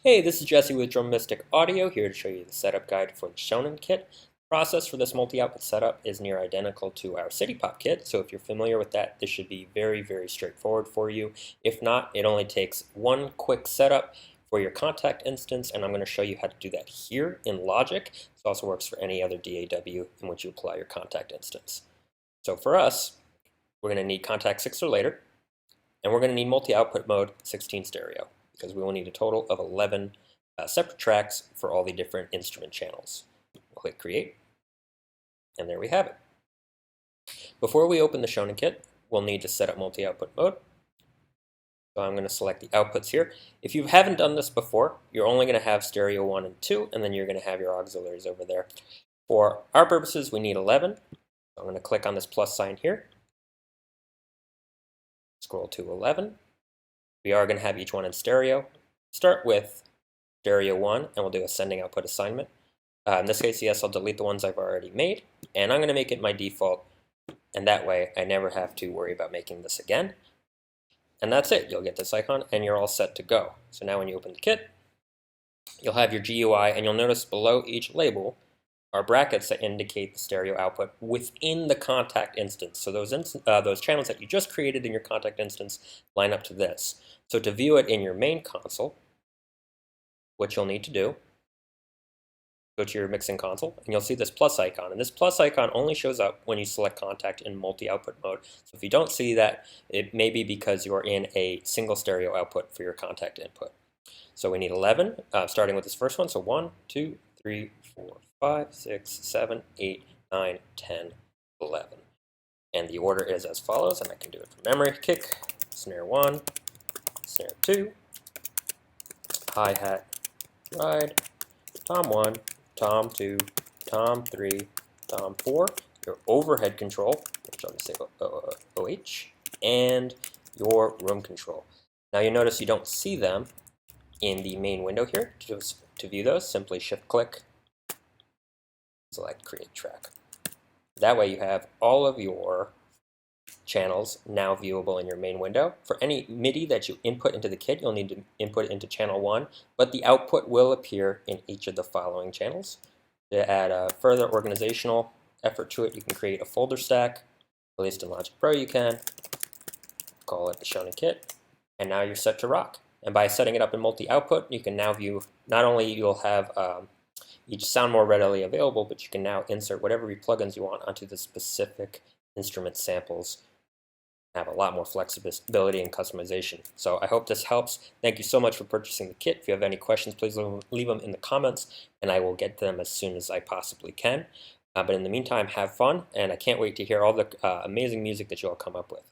Hey, this is Jesse with Drum Mystic Audio, here to show you the setup guide for the Shonen Kit. The process for this multi-output setup is near identical to our City Pop kit, so if you're familiar with that, this should be very, very straightforward for you. If not, it only takes one quick setup for your contact instance, and I'm going to show you how to do that here in Logic. This also works for any other DAW in which you apply your contact instance. So for us, we're going to need contact 6 or later, and we're going to need multi-output mode 16 stereo, because we will need a total of 11 separate tracks for all the different instrument channels. Click Create, and there we have it. Before we open the Shonen Kit, we'll need to set up multi-output mode. So I'm going to select the outputs here. If you haven't done this before, you're only going to have stereo 1 and 2, and then you're going to have your auxiliaries over there. For our purposes, we need 11. So I'm going to click on this plus sign here. Scroll to 11. We are going to have each one in stereo. Start with stereo 1, and we'll do a sending output assignment. In this case, yes, I'll delete the ones I've already made, and I'm going to make it my default, and that way I never have to worry about making this again. And that's it. You'll get this icon, and you're all set to go. So now when you open the kit, you'll have your GUI, and you'll notice below each label are brackets that indicate the stereo output within the contact instance. So those channels that you just created in your contact instance line up to this. So to view it in your main console, what you'll need to do, go to your mixing console, and you'll see this plus icon. And this plus icon only shows up when you select contact in multi-output mode. So if you don't see that, it may be because you're in a single stereo output for your contact input. So we need 11, starting with this first one. So 1, 2, 3, 4, 5, 6, 7, 8, 9, 10, 11. And the order is as follows, and I can do it from memory. Kick, snare 1, snare 2, hi-hat, ride, tom 1, tom 2, tom 3, tom 4, your overhead control, which I'll just say OH, and your room control. Now you notice you don't see them in the main window here. To view those, simply shift-click, select Create Track. That way you have all of your channels now viewable in your main window. For any MIDI that you input into the kit, you'll need to input into channel 1, but the output will appear in each of the following channels. To add a further organizational effort to it, you can create a folder stack. At least in Logic Pro you can. Call it the Shonen Kit, and now you're set to rock. And by setting it up in multi-output, you can now view, not only you'll have each sound more readily available, but you can now insert whatever plugins you want onto the specific instrument samples. Have a lot more flexibility and customization. So I hope this helps. Thank you so much for purchasing the kit. If you have any questions, please leave them in the comments, and I will get to them as soon as I possibly can. But in the meantime, have fun, and I can't wait to hear all the amazing music that you all come up with.